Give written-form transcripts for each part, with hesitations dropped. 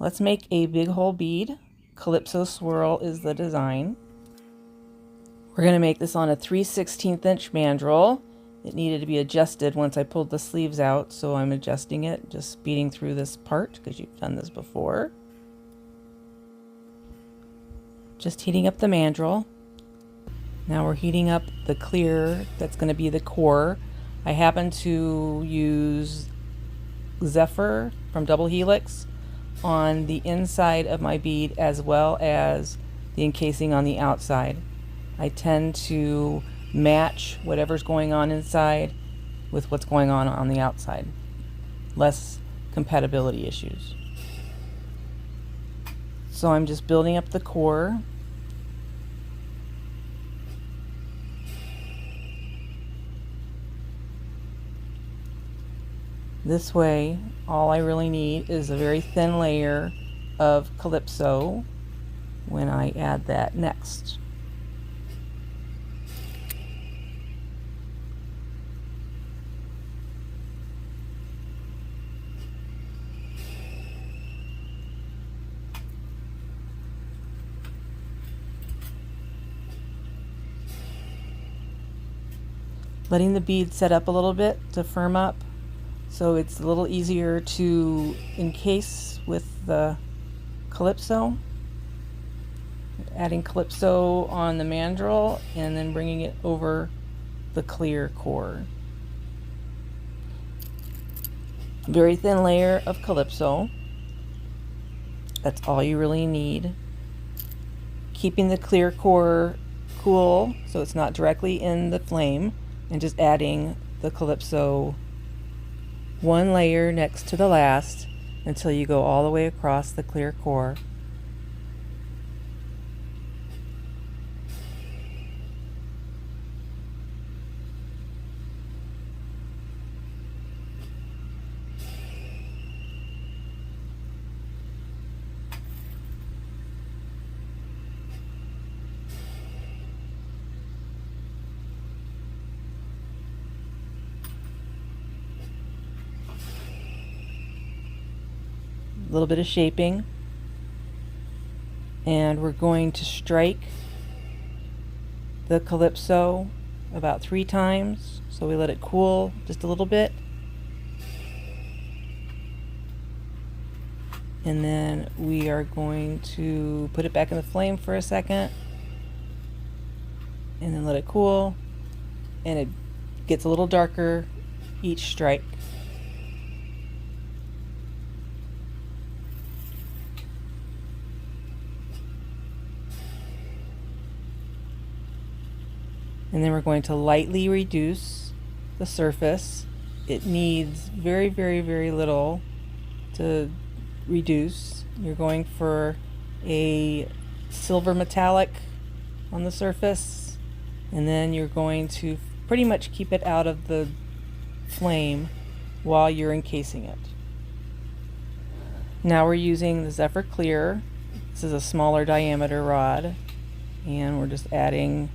Let's make a big hole bead. Kalypso Swirl is the design. We're going to make this on a 3/16 inch mandrel. It needed to be adjusted once I pulled the sleeves out, so I'm adjusting it, just speeding through this part because you've done this before. Just heating up the mandrel. Now we're heating up the clear that's going to be the core. I happen to use Zephyr from Double Helix on the inside of my bead as well as the encasing on the outside. I tend to match whatever's going on inside with what's going on the outside. Less compatibility issues. So I'm just building up the core. This way, all I really need is a very thin layer of Kalipso when I add that next. Letting the bead set up a little bit to firm up so it's a little easier to encase with the Kalipso. Adding Kalipso on the mandrel and then bringing it over the clear core. Very thin layer of Kalipso. That's all you really need. Keeping the clear core cool so it's not directly in the flame, and just adding the Kalipso one layer next to the last until you go all the way across the clear core. A little bit of shaping, and we're going to strike the Kalipso about 3 times, so we let it cool just a little bit, and then we are going to put it back in the flame for a second and then let it cool, and it gets a little darker each strike. And then we're going to lightly reduce the surface. It needs very, very, very little to reduce. You're going for a silver metallic on the surface, and then you're going to pretty much keep it out of the flame while you're encasing it. Now we're using the Zephyr Clear. This is a smaller diameter rod, and we're just adding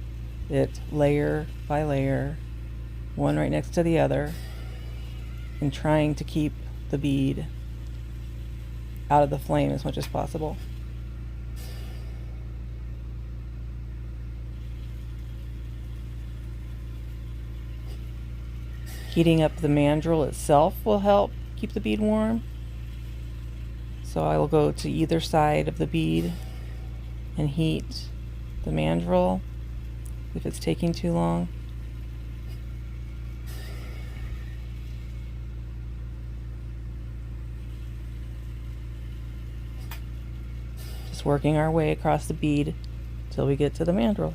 it layer by layer, one right next to the other, and trying to keep the bead out of the flame as much as possible. Heating up the mandrel itself will help keep the bead warm. So I will go to either side of the bead and heat the mandrel if it's taking too long. Just working our way across the bead till we get to the mandrel.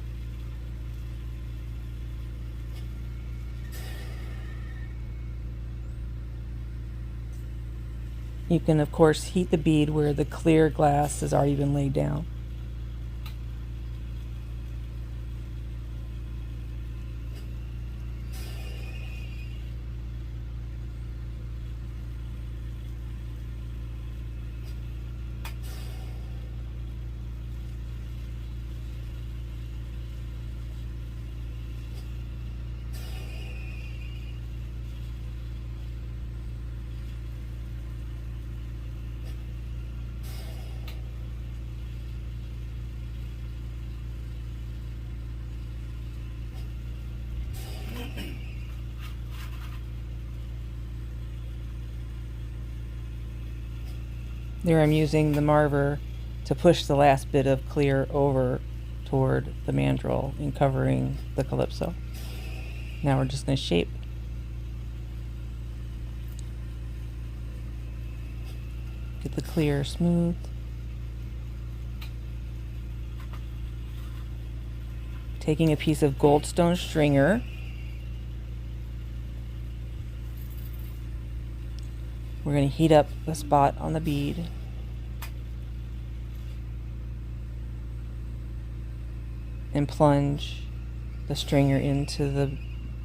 You can of course heat the bead where the clear glass has already been laid down. There I'm using the marver to push the last bit of clear over toward the mandrel and covering the Kalipso. Now we're just going to shape. Get the clear smooth. Taking a piece of goldstone stringer, we're going to heat up the spot on the bead. And plunge the stringer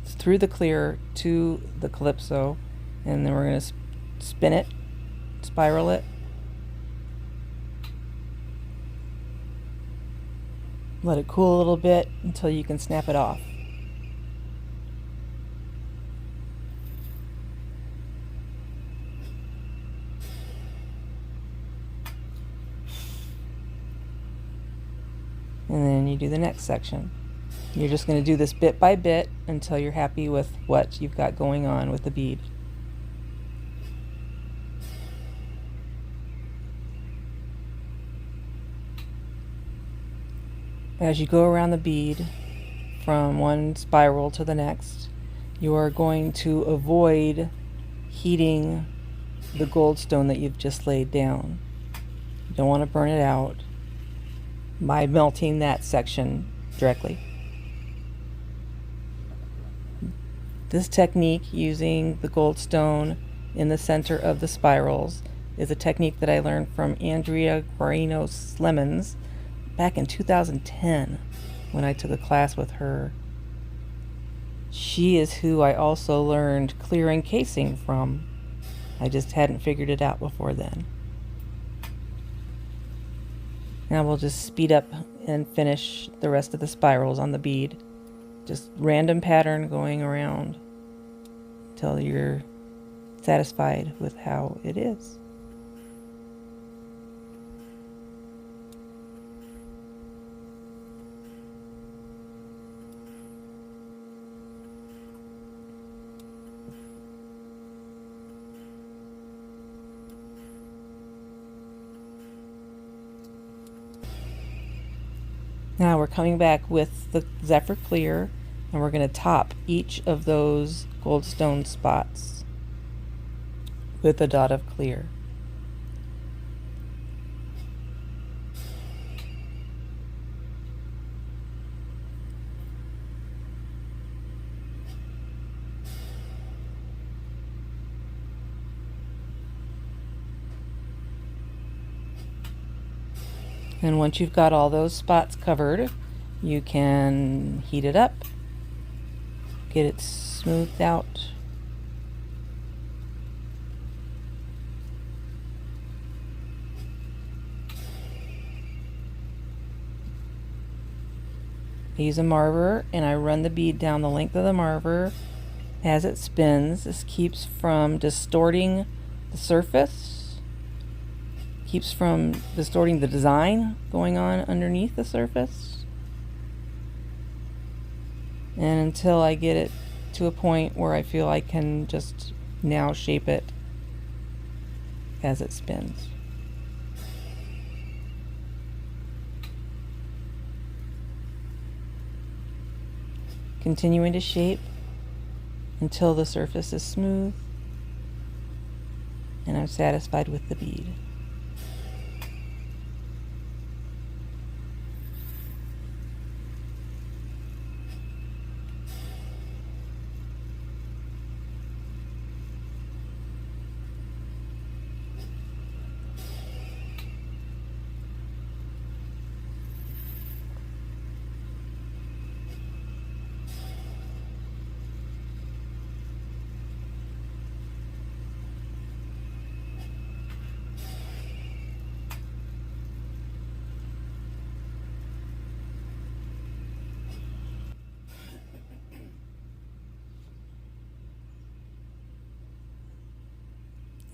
through the clear to the Kalipso, and then we're going to spin it, spiral it. Let it cool a little bit until you can snap it off. And then you do the next section. You're just going to do this bit by bit until you're happy with what you've got going on with the bead. As you go around the bead from one spiral to the next, you are going to avoid heating the goldstone that you've just laid down. You don't want to burn it out by melting that section directly. This technique, using the goldstone in the center of the spirals, is a technique that I learned from Andrea Guarino-Slemons back in 2010 when I took a class with her. She is who I also learned clear encasing from. I just hadn't figured it out before then. Now we'll just speed up and finish the rest of the spirals on the bead. Just random pattern going around until you're satisfied with how it is. Now we're coming back with the Zephyr Clear, and we're going to top each of those goldstone spots with a dot of clear. And once you've got all those spots covered, you can heat it up, get it smoothed out. I use a marver and I run the bead down the length of the marver as it spins. This keeps from distorting the surface. Keeps from distorting the design going on underneath the surface. And until I get it to a point where I feel I can just now shape it as it spins. Continuing to shape until the surface is smooth and I'm satisfied with the bead.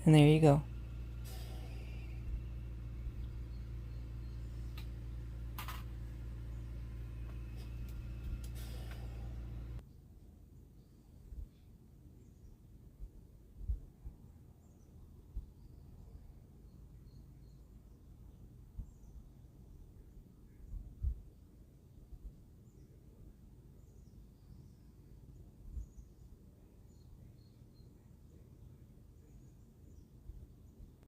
And there you go.